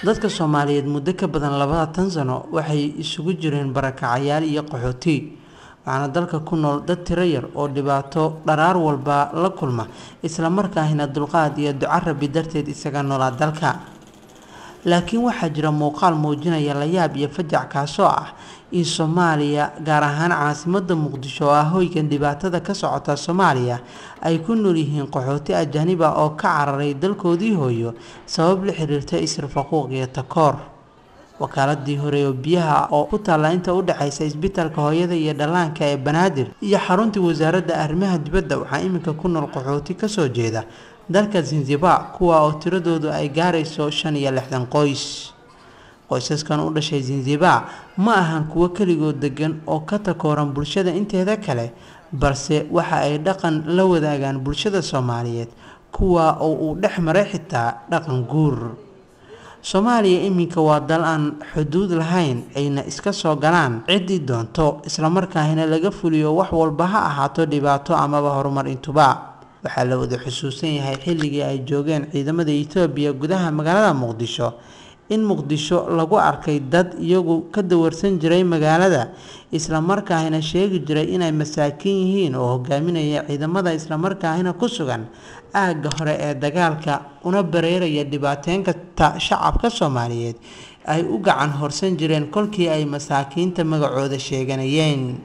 dadka Soomaaliyeed muddo ka badan 20 sano waxay isugu jireen barakacayaal iyo qaxooti waxaana dalka ku nool dad tiro yar oo dhibaato dharaar walba la kulma isla markaana dulqaad iyo duco Rabbi darteed isaga noolaa dalka laakiin waxaa jira muuqaal muujinaya la yaab iyo fajac kaasoo ah in Soomaaliya gaar ahaan caasimadda Muqdisho ah hoygan dhibaatada ka socota Soomaaliya ay ku nool yihiin qaxooti ajaanib ah oo ka cararay dalkoodii hooyo sabab la xiriirta israfaquuq iyo takoor wakaaladii hore oo biyaha oo ku taala inta u dhaxaysa isbitaalka hooyada iyo dhalaanka ee Banaadir iyo xaruntii wasaaradda arrimaha dibadda waxaa iminka ku nool qaxooti ka soo jeeda dalka Zanzibar kuwa oo tiradoodu ay gaarayso 65 qoys qoysaskan u dhashay Zanzibar ma ahan kuwa kaligood degan oo ka takooran bulshada inteeda kale balse waxa ay dhaqan la wadaagaan bulshada Soomaaliyeed kuwa oo uu dhexmaray xitaa dhaqan guur Soomaaliya iminka waa dal aan xuduud lahayn ayna iska soo galaan cidii doonto isla markaana laga fuliyo wax walba ha ahaato dhibaato ama horumar intuba waxaa la wada xusuusan yahay xilligii ay joogeen ciidamada Itoobiya gudaha magaalada Muqdisho in Muqdisho lagu arkay dad iyagu ka dawarsan jiray magaalada isla markaana sheegi jiray inay masaakiin yihiin oo hogaaminaya ciidamada isla markaana ku sugan aaga hore ee dagaalka una bareeraya dhibaateynka shacabka Soomaaliyeed ay u gacan horsan jireen kolkii ay masaakiinta magacooda sheeganayeen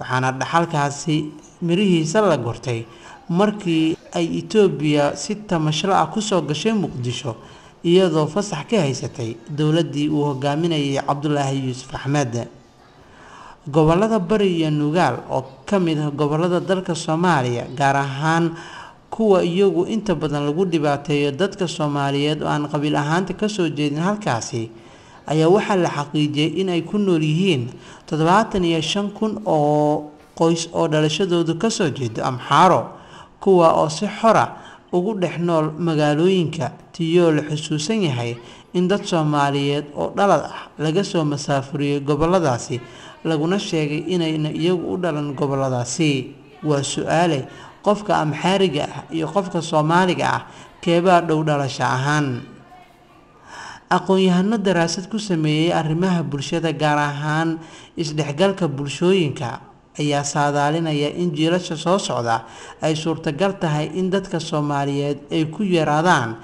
waxaana dhaxalkaasi mirihiisa la gortay markii ay Itoobiya si tamasho ah ku soo gashay Muqdisho iyadoo fasax ka haysatay dawladii uu hogaaminayay Cabdullaahi Yuusuf Axmed gobolada Bari iyo Nugaal oo kamid ah gobolada dalka Soomaaliya gaar ahaan kuwa iyagu inta badan lagu dhibaateeyo dadka Soomaaliyeed oo aan qabiil ahaanta ka soo jeedin halkaasi ayaa waxa la xaqiijiyay in ay ku nool yihiin 75,000 oo qoys oo dhalashadoodu ka soo jeedo Amxaaro kuwa oo si xor ah ugu dhex nool magaalooyinka tiyo la xusuusan yahay in dad Soomaaliyeed oo dhalad ah laga soo masaafuriyay goboladaasi laguna sheegay inayna iyagu u dhalan goboladaasi waa su'aale qofka Amxaariga ah iyo qofka Soomaaliga ah keebaa dhow dhalasho ahaan aqoon-yahano daraasad ku sameeyay arrimaha bulshada gaar ahaan isdhexgalka bulshooyinka ayaa saadaalinaya in jiilasha soo socda ay suurtagal tahay in dadka Soomaaliyeed ay ku yaraadaan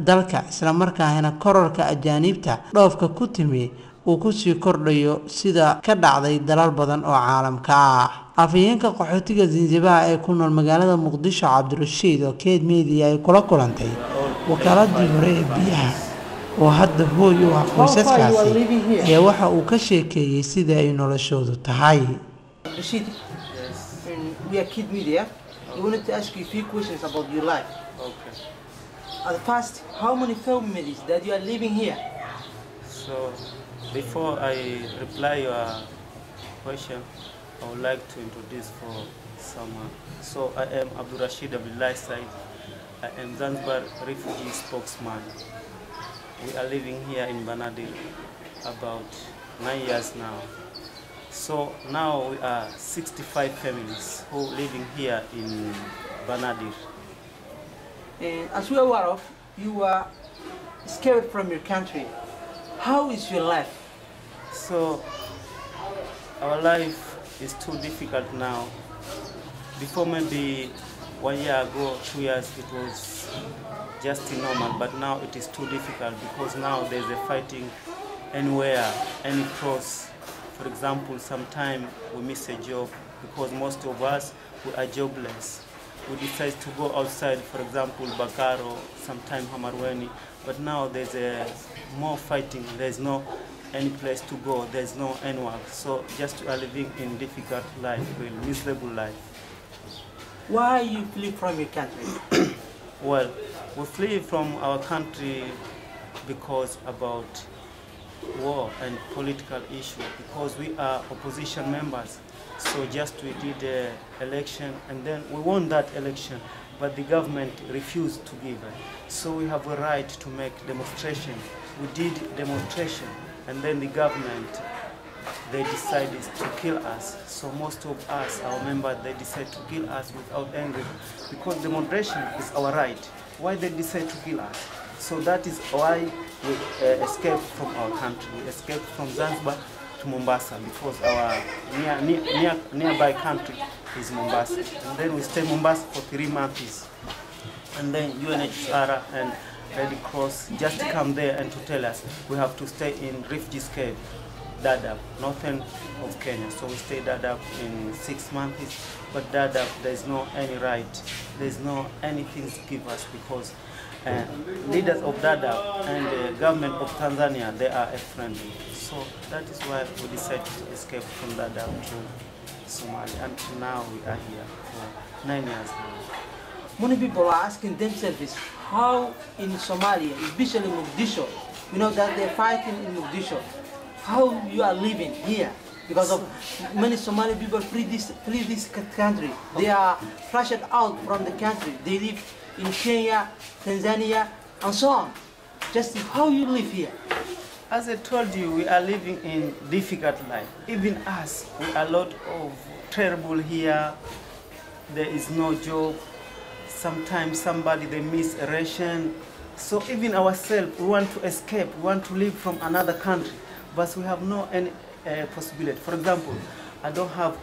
dalka isla markaana kororka ajaanibta dhoofka ku timi uu ku sii kordhayo sida ka dhacday dalal badan oo caalamka ah afayeenka qaxootiga Zanzibar ee ku nool magaalada Muqdisho Cabdirashiid oo Keed Media ay kula kulantay wakaaladii hore ee biyaha oo hadda hooy u ah qoysaskaasi ayaa waxa uu ka sheekeeyay sida ay noloshoodu tahay Rashid, we are Kid Media. We wanted to ask you a few questions about your life. Okay. At first, how many families that you are living here? So, before I reply your question, I would like to introduce for someone. So, I am Abdul Rashid Abdullahi Said. I am Zanzibar refugee spokesman. We are living here in Banaadir about 9 years now. So now we are 65 families who living here in Banaadir. And as we are aware of, you were escaped from your country. How is your life? So our life is too difficult now. Before maybe 1 year ago, 2 years, it was just normal, but now it is too difficult because now there's a fighting anywhere, any cross. For example, sometimes we miss a job because most of us we are jobless. We decide to go outside, for example, Bakaro, sometimes Hamarweni, but now there's more fighting. There's no any place to go. There's no any work. So just we are living in difficult life, really miserable life. Why you flee from your country? Well, we flee from our country because about war and political issue, because we are opposition members. So just we did an election and then we won that election, but the government refused to give it. So we have a right to make demonstration. We did demonstration and then the government, they decided to kill us. So most of us, our members, they decide to kill us without anger because demonstration is our right. Why they decide to kill us? So that is why we escaped from our country. We escaped from Zanzibar to Mombasa because our nearby country is Mombasa. And then we stay in Mombasa for 3 months. And then UNHCR and Red Cross just come there and to tell us we have to stay in refugees camp, Dadaab, northern of Kenya. So we stay Dadaab in 6 months, but Dadaab there's no any right, there's no anything to give us because leaders of Dadaab and the government of Tanzania, they are friendly. So that is why we decided to escape from Dadaab to Somalia. Until now we are here for 9 years now. Many people are asking themselves how in Somalia, especially Mogadishu, we know that they're fighting in Mogadishu, how you are living here because of many Somali people flee this country. They are flushed out from the country. They live in Kenya, Tanzania, and so on. Just how you live here. As I told you, we are living in difficult life. Even us, we are a lot of terrible here. There is no job. Sometimes somebody they miss a ration. So even ourselves, we want to escape. We want to live from another country, but we have no any possibility. For example, I don't have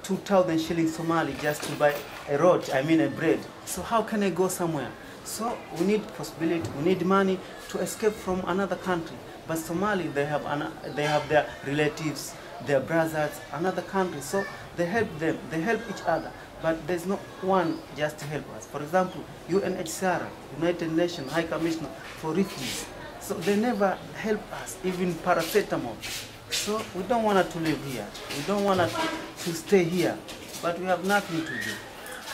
2,000 shillings Somali just to buy a roti, I mean a bread. So how can I go somewhere? So we need possibility, we need money to escape from another country. But Somali, they have their relatives, their brothers, another country. So they help them, they help each other. But there's no one just to help us. For example, UNHCR, United Nations High Commissioner for Refugees. So they never help us, even paracetamol. So we don't want to live here. We don't want to stay here. But we have nothing to do.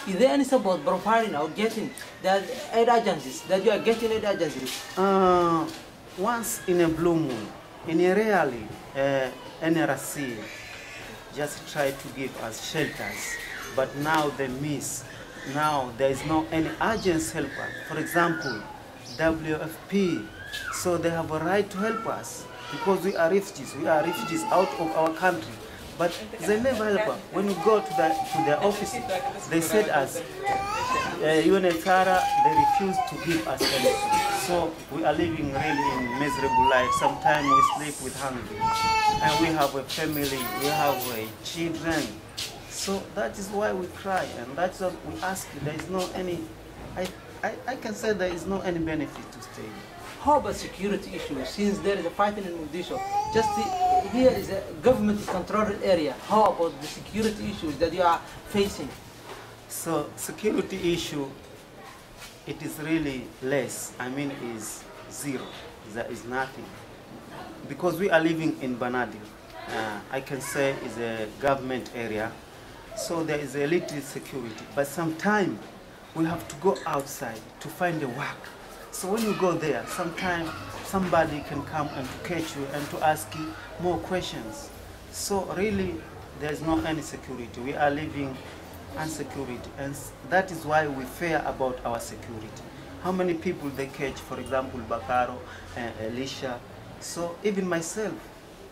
Is there any support providing or getting that aid agencies, that you are getting aid agencies? Once in a blue moon, in a rarely, NRC just try to give us shelters, but now they miss. Now there is no any agents helper. For example, WFP, so they have a right to help us because we are refugees. We are refugees out of our country. But they never help us. When we go to their office, they said us, UNHCR, they refuse to give us anything. So we are living really in miserable life. Sometimes we sleep with hunger. And we have a family, we have children. So that is why we cry, and that's what we ask. There is no any, I can say there is no any benefit to stay. How about security issues? Since there is a fighting in Mogadishu, just here is a government-controlled area. How about the security issues that you are facing? So security issue, it is really less. I mean, is zero. There is nothing. Because we are living in Banadir, I can say is a government area. So there is a little security. But sometimes we have to go outside to find a work. So when you go there, sometimes somebody can come and to catch you and to ask you more questions. So really, there is no any security. We are living insecurity, and that is why we fear about our security. How many people they catch, for example, Bakaro and Elisha. So even myself,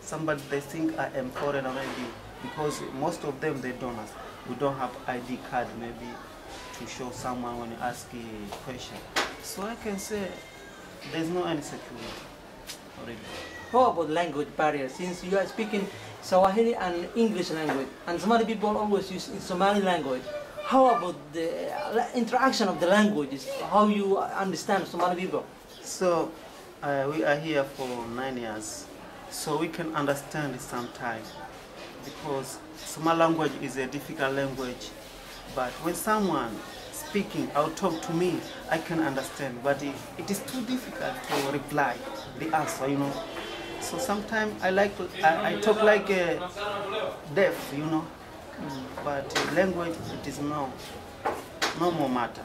somebody they think I am foreigner maybe, because most of them they don't us. We don't have ID card maybe to show someone when you ask a question. So I can say there's no any security already. How about language barrier? Since you are speaking Swahili and English language, and Somali people always use Somali language, how about the interaction of the languages? How you understand Somali people? So we are here for 9 years, so we can understand it sometimes, because Somali language is a difficult language, but when someone speaking or talk to me, I can understand, but it is too difficult to reply the answer, you know. So sometimes I talk like a deaf, you know, but language it is no more matter.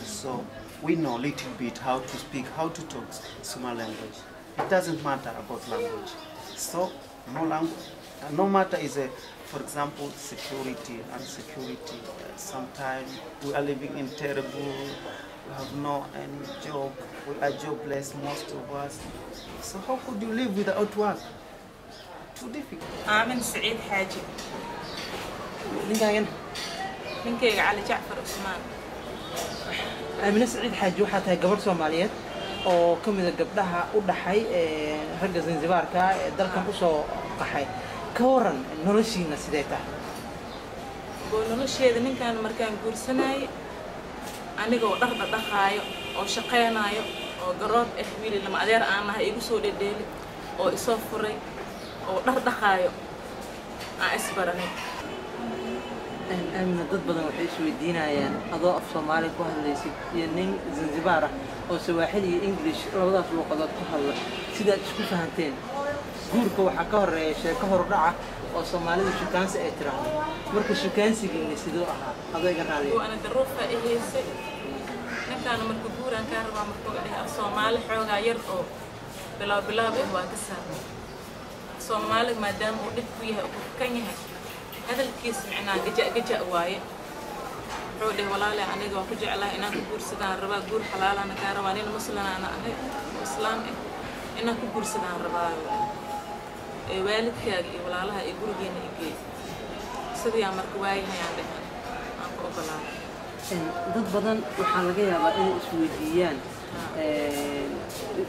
So we know a little bit how to speak, how to talk Somali language. It doesn't matter about language. So no matter is a, for example, security and security. Sometimes we are living in terrible, we have no any job, we are jobless, most of us. So how could you live without work? Too difficult. آمن سعيد حاجي. ninkayga cali jacfar usmaan. Amina Saciid Xaaji waxaa tahay gabar Soomaaliyeed oo ka mid ah gabdhaha u dhaxay ragga Zanzibarka ee dalkan u soo qaxay ka waran noloshiina sidee tahay nolosheeda ninkan markaan guursanay anigoo dhar dhaqaayo oo shaqeynaayo oo garoob wiil lama adeer aan ahay igu soo dhedheeli oo isoo furay oo dhar dhaqaayo aan isbaranay أنا ضد بدن وحيش ودينا يعني أضاء في صومالي كوهن ليسي يعني زنزبارة أو سواحلي إنجليش لوضع في الوقت كهلا سيدا تشوف فهمتين جورك وحكار شكهر رعة أو صومالي شو كان سأترى مركز شو كان سجين سيدوها هذا يقرأ عليه وأنا دروفة إيه سي نكان مركز جورا كان روا مركز إيه الصومالي حوجا يرقو بلا بهوا كسر صومالي ما دام ودك فيها وكنيها هذا الكيس معنا جاء واي حوله ولا لا أنا جوا كجع الله إنا كبر سدان ربا كبر حلال أنا كارواني المسلم أنا مسلم إنا كبر سدان ربا والد كاجي ولا لا يقول جيني يجي سدي أمر كواي هي عنده أنكو أقلا ضد بدن وحلقة يا بقى سويديان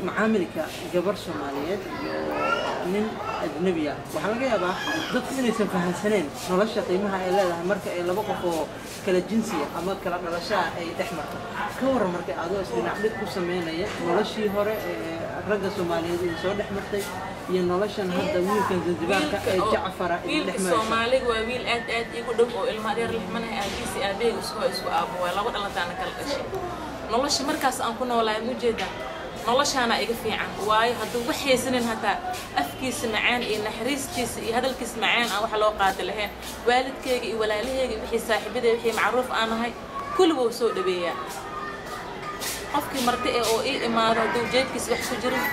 معاملك جبر سوماليات من أجنبية وحلقة يا بقى ضد من يسمى سنين نرشة قيمها إلى مركز إلى بقى كلا جنسية أما كلا نرشة أي تحمر كور مركز عدو أسلنا عبد كوسمينا نرشة هراء رجع سوماليات يسود حمرتي ينرشة هذا ويمكن زنزبار كجعفر ويل سومالي وويل أد يقول دم أو المدير اللي منها أجيسي أبي وسوا أبو ولا ولا الله تعالى كل شيء نرشة مركز أنكون ولا مجدا نلاشana iga fiican waayo haduu waxaysanin hata afkiis macaan iyo naxariistiis iyo hadalkiis macaan aan wax loo qaad lahayn waalidkayga iyo walaalahayga wixii saaxiibada wixii macruuf aan ahay kulligood soo dhabeeya qofkii marti ee oo ii imaado haduu jeedkiis wax ku jirin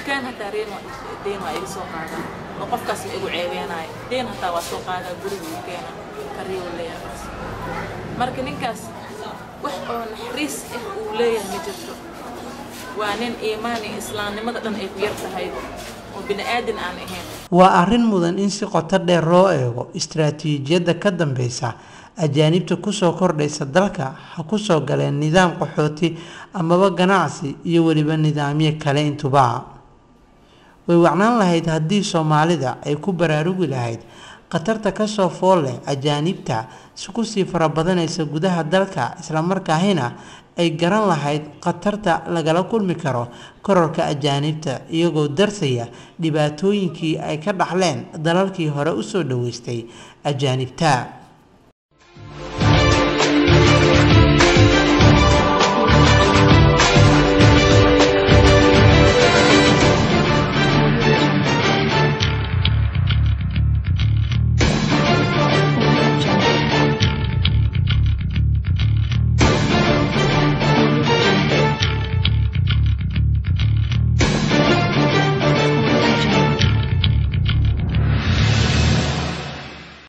kan hata deen waa iga soo qaadaa oo qofkaas igu ceebeenay deen hata waa soo qaadaa guriga keena kariyo leeyahay marka ninkaas wax oo naxariis uu leeyahay ma jirto وأنا إيماني إسلام لماذا أن يرتهيب وبنادم عن إهان وأرين مدن إن سقطت الرائع استراتيجية كدم بيسا أجانب تكسو كرديس الدلكة حكسو قال النظام قحوتي أما بقناعسي يولي بالنظامية كالين تباع ويوعنان لهيد هدي سومالي دا أي كبراروغي لهيد qatarta ka soo fool leh ajaanibta isku sii farabadanaysa gudaha dalka isla markaahina ay garan lahayd qatarta lagala kulmi karo kororka ajaanibta iyagoo darsaya dhibaatooyinkii ay ka dhaxleen dalalkii hore u soo dhaweystay ajaanibta